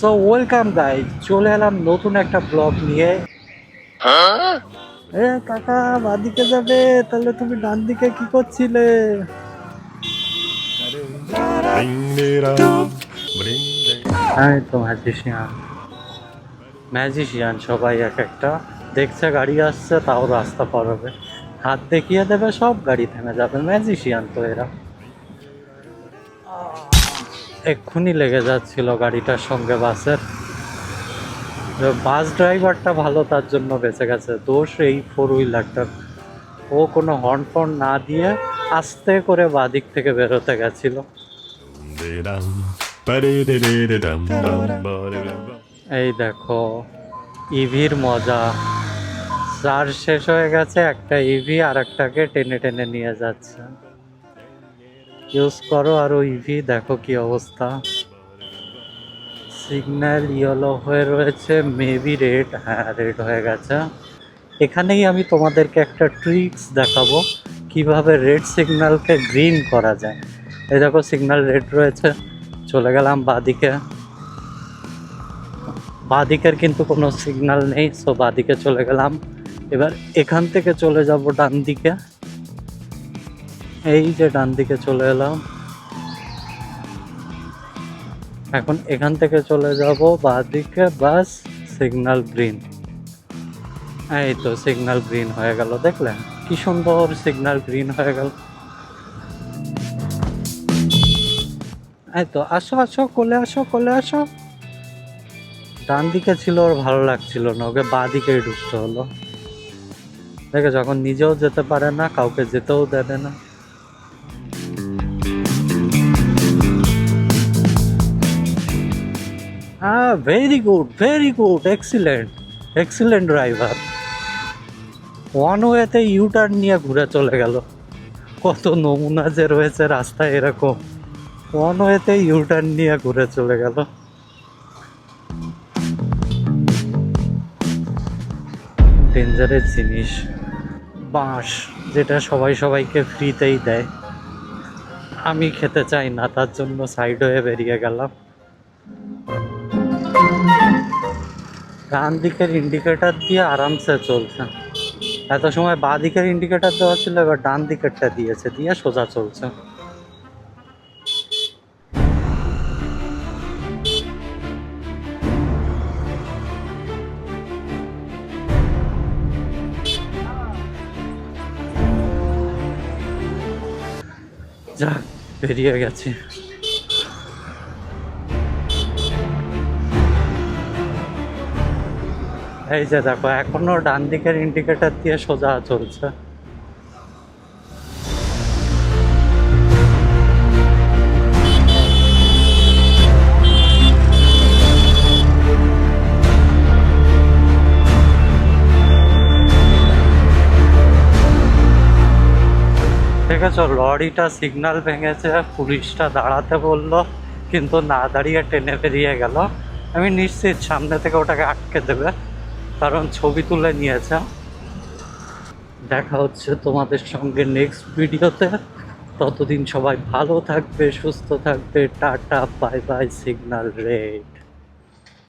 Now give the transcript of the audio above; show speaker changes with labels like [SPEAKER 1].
[SPEAKER 1] So welcome guys, চলে এলাম নতুন একটা ব্লগ নিয়ে। এ কাকা বাদিকে যাবে, তাহলে তুমি ডান দিকে কি করছিলে? হ্যাঁ তো ম্যাজিশিয়ান ম্যাজিশিয়ান সবাই এক একটা দেখছে গাড়ি আসছে, তাও রাস্তা পার হবে, হাত দেখিয়ে দেবে, সব গাড়ি থেমে যাবে। ম্যাজিশিয়ান তো এরা। এক্ষুনি লেগে যাচ্ছিল গাড়িটার সঙ্গে বাসের। বাস ড্রাইভারটা ভালো, তার জন্য বেঁচে গেছে। দোষ এই ফোর হুইলারটার। ও কোনো হর্ন ফর্ন না দিয়ে আস্তে করে বাদিক থেকে বেরোতে গেছিল। এই দেখো ইভির মজা। চার্জ শেষ হয়ে গেছে, একটা ইভি আর একটাকে টেনে টেনে নিয়ে যাচ্ছে। ইউজ করো আরো ইভি, দেখো কি অবস্থা। সিগন্যাল ইয়েলো হয়ে রয়েছে, মেবি রেড। হ্যাঁ, রেড হয়ে গেছে। এখানেই আমি তোমাদেরকে একটা ট্রিক্স দেখাবো কিভাবে রেড সিগন্যালকে গ্রিন করা যায়। এই দেখো সিগন্যাল রেড রয়েছে, চলে গেলাম বাদিকে। বাদিকের কিন্তু কোনো সিগন্যাল নেই, সো বাদিকে চলে গেলাম। এবার এখান থেকে চলে যাব ডান দিকে। এই যে ডান দিকে চলে এলাম। এখন এখান থেকে চলে যাব বাদিকে, বাস সিগন্যাল গ্রিন। এই তো সিগন্যাল গ্রিন হয়ে গেল, দেখলেন কি সুন্দর সিগন্যাল গ্রিন হয়ে গেল। এই তো আসো আসো, কোলে আসো কোলে আসো। ডান দিকে ছিল, ওর ভালো লাগছিল না, ওকে বাঁ দিকেই ঢুকতে হলো। দেখে যখন নিজেও যেতে পারে না, কাউকে যেতেও দেবে না। হ্যাঁ, very good, excellent, excellent driver. One ওয়েতে ইউটার্ন নিয়ে ঘুরে চলে গেল। কত নমুনা যে রয়েছে রাস্তায় এরকম, ওয়ান ওয়েতে ইউটার্ন নিয়ে ঘুরে চলে গেল। ডেঞ্জারের জিনিস বাঁশ, যেটা সবাই সবাইকে ফ্রিতেই দেয়। আমি খেতে চাই না, তার জন্য সাইড হয়ে বেরিয়ে গেলাম। ডান দিকের ইন্ডিকেটর দিয়ে আরামসে চলছে। এত সময় বাঁ দিকের ইন্ডিকেটর দেওয়া ছিল, এবার ডান দিকেরটা দিয়েছে, দিয়ে সোজা চলছে। যাক, বেরিয়ে গেছি। এই যে দেখো, এখনো ডান দিকের ইন্ডিকেটর দিয়ে সোজা চলছে। দেখেছো, লরিটা সিগন্যাল ভেঙেছে, পুলিশটা দাঁড়াতে বললো, কিন্তু না দাঁড়িয়ে টেনে বেরিয়ে গেল। আমি নিশ্চিত সামনে থেকে ওটাকে আটকে দেবে, কারণ ছবি তুলে নিয়েছে। দেখা হচ্ছে তোমাদের সঙ্গে নেক্সট ভিডিওতে। ততদিন সবাই ভালো থাকবে, সুস্থ থাকবে। Tata, bye bye, signal red.